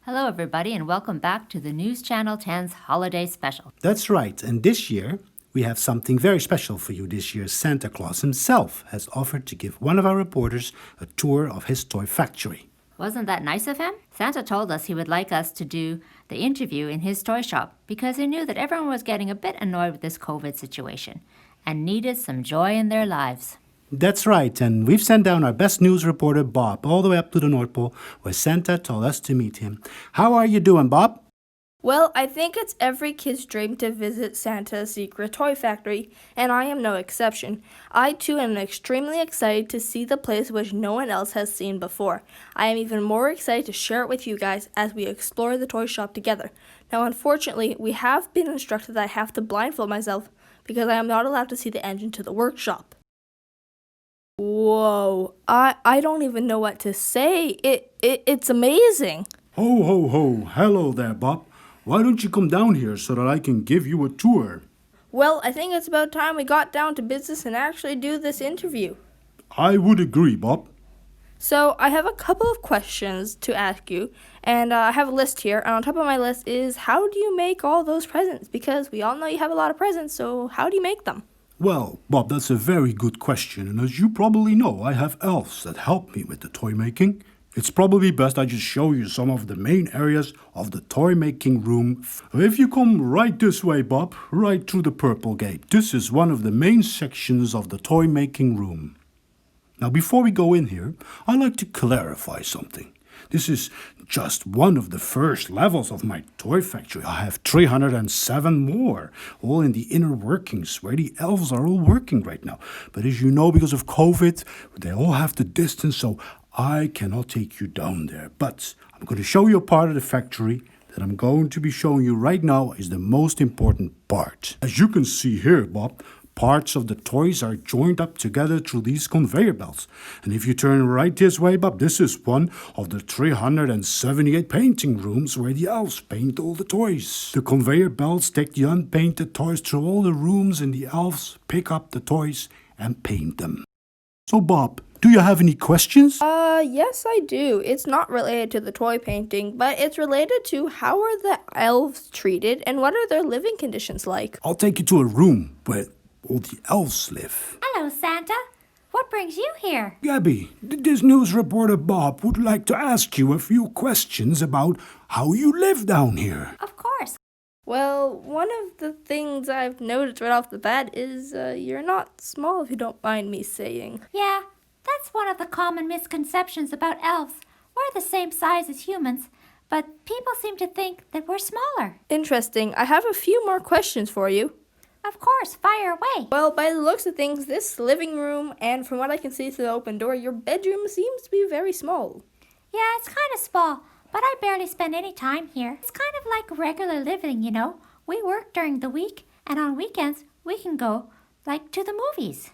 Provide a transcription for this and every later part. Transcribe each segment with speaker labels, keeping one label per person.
Speaker 1: Hello, everybody, and welcome back to the News Channel 10's Holiday Special.
Speaker 2: That's right, and this year we have something very special for you this year. Santa Claus himself has offered to give one of our reporters a tour of his toy factory.
Speaker 1: Wasn't that nice of him? Santa told us he would like us to do the interview in his toy shop because he knew that everyone was getting a bit annoyed with this COVID situation and needed some joy in their lives.
Speaker 2: That's right, and we've sent down our best news reporter, Bob, all the way up to the North Pole, where Santa told us to meet him. How are you doing, Bob?
Speaker 3: Well, I think it's every kid's dream to visit Santa's secret toy factory, and I am no exception. I too am extremely excited to see the place which no one else has seen before. I am even more excited to share it with you guys as we explore the toy shop together. Now, unfortunately, we have been instructed that I have to blindfold myself because I am not allowed to see the engine to the workshop. Whoa, I don't even know what to say. It's amazing.
Speaker 2: Ho, ho, ho. Hello there, Bob. Why don't you come down here so that I can give you a tour?
Speaker 3: Well, I think it's about time we got down to business and actually do this interview.
Speaker 2: I would agree, Bob.
Speaker 3: So I have a couple of questions to ask you, and I have a list here, and on top of my list is how do you make all those presents? Because we all know you have a lot of presents, so how do you make them?
Speaker 2: Well, Bob, that's a very good question, and as you probably know, I have elves that help me with the toy making. It's probably best I just show you some of the main areas of the toy making room. If you come right this way, Bob, right through the purple gate, this is one of the main sections of the toy making room. Now, before we go in here, I'd like to clarify something. This is just one of the first levels of my toy factory. I have 307 more, all in the inner workings where the elves are all working right now. But as you know, because of COVID, they all have to distance, so I cannot take you down there. But I'm going to show you a part of the factory that I'm going to be showing you right now is the most important part. As you can see here, Bob, parts of the toys are joined up together through these conveyor belts. And if you turn right this way, Bob, this is one of the 378 painting rooms where the elves paint all the toys. The conveyor belts take the unpainted toys through all the rooms and the elves pick up the toys and paint them. So, Bob, do you have any questions?
Speaker 3: Yes, I do. It's not related to the toy painting, but it's related to how are the elves treated and what are their living conditions like?
Speaker 2: I'll take you to a room where all the elves live.
Speaker 1: Hello, Santa. What brings you here?
Speaker 2: Gabby, this news reporter Bob would like to ask you a few questions about how you live down here.
Speaker 1: Of course.
Speaker 3: Well, one of the things I've noticed right off the bat is you're not small, if you don't mind me saying.
Speaker 4: Yeah, that's one of the common misconceptions about elves. We're the same size as humans, but people seem to think that we're smaller.
Speaker 3: Interesting. I have a few more questions for you.
Speaker 4: Of course, fire away.
Speaker 3: Well, by the looks of things, this living room, and from what I can see through the open door, your bedroom seems to be very small.
Speaker 4: Yeah, it's kind of small, but I barely spend any time here. It's kind of like regular living, you know. We work during the week, and on weekends, we can go, like, to the movies.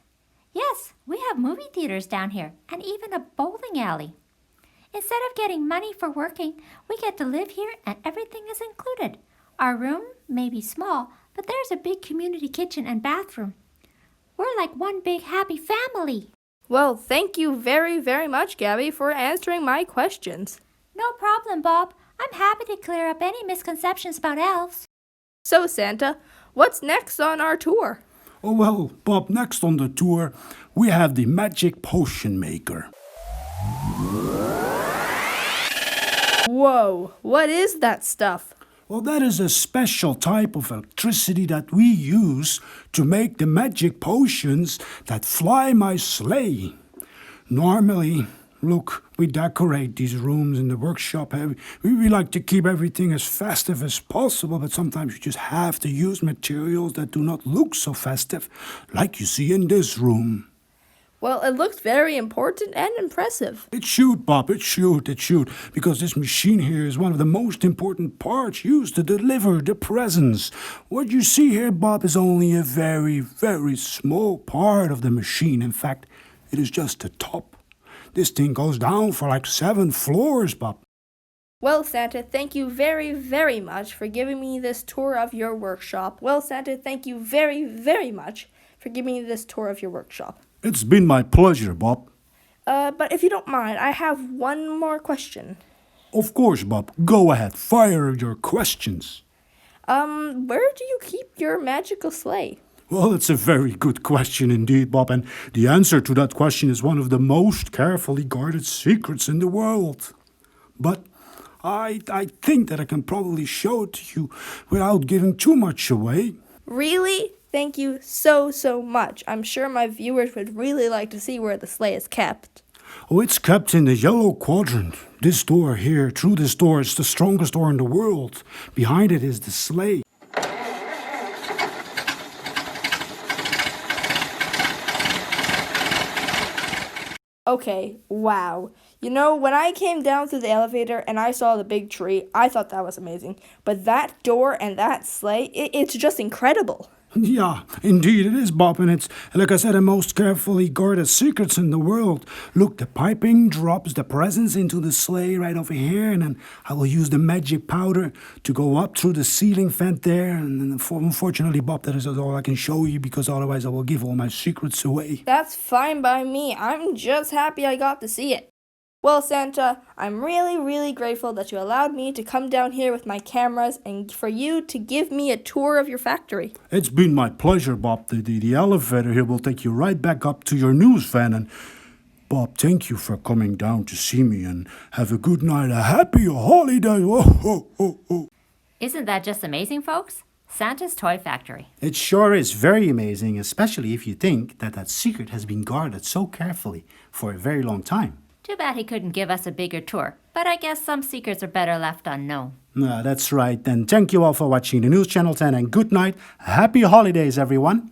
Speaker 4: Yes, we have movie theaters down here, and even a bowling alley. Instead of getting money for working, we get to live here, and everything is included. Our room may be small, but there's a big community kitchen and bathroom. We're like one big happy family.
Speaker 3: Well, thank you very, very much, Gabby, for answering my questions.
Speaker 4: No problem, Bob. I'm happy to clear up any misconceptions about elves.
Speaker 3: So, Santa, what's next on our tour?
Speaker 2: Oh, well, Bob, next on the tour, we have the magic potion maker.
Speaker 3: Whoa, what is that stuff?
Speaker 2: Well, that is a special type of electricity that we use to make the magic potions that fly my sleigh. Normally, look, we decorate these rooms in the workshop. We like to keep everything as festive as possible, but sometimes you just have to use materials that do not look so festive, like you see in this room.
Speaker 3: Well, it looks very important and impressive.
Speaker 2: It should, Bob, it should, because this machine here is one of the most important parts used to deliver the presents. What you see here, Bob, is only a very, very small part of the machine. In fact, it is just the top. This thing goes down for like 7 floors, Bob.
Speaker 3: Well, Santa, thank you very, very much for giving me this tour of your workshop. Well, Santa, thank you very, very much for giving me this tour of your workshop.
Speaker 2: It's been my pleasure, Bob.
Speaker 3: But if you don't mind, I have one more question.
Speaker 2: Of course, Bob. Go ahead, fire your questions.
Speaker 3: Where do you keep your magical sleigh?
Speaker 2: Well, it's a very good question indeed, Bob, and the answer to that question is one of the most carefully guarded secrets in the world. But I think that I can probably show it to you without giving too much away.
Speaker 3: Really? Thank you so much. I'm sure my viewers would really like to see where the sleigh is kept.
Speaker 2: Oh, it's kept in the yellow quadrant. This door here, through this door, is the strongest door in the world. Behind it is the sleigh.
Speaker 3: Okay, wow. You know, when I came down through the elevator and I saw the big tree, I thought that was amazing. But that door and that sleigh, it's just incredible.
Speaker 2: Yeah, indeed it is, Bob, and it's, like I said, the most carefully guarded secrets in the world. Look, the piping drops the presents into the sleigh right over here, and then I will use the magic powder to go up through the ceiling vent there. And then unfortunately, Bob, that is all I can show you, because otherwise I will give all my secrets away.
Speaker 3: That's fine by me. I'm just happy I got to see it. Well, Santa, I'm really grateful that you allowed me to come down here with my cameras and for you to give me a tour of your factory.
Speaker 2: It's been my pleasure, Bob. The elevator here will take you right back up to your news van. And Bob, thank you for coming down to see me, and have a good night, a happy holiday. Oh.
Speaker 1: Isn't that just amazing, folks? Santa's Toy Factory.
Speaker 2: It sure is very amazing, especially if you think that that secret has been guarded so carefully for a very long time.
Speaker 1: Too bad he couldn't give us a bigger tour, but I guess some secrets are better left unknown.
Speaker 2: That's right. Then thank you all for watching the News Channel 10, and good night. Happy holidays, everyone.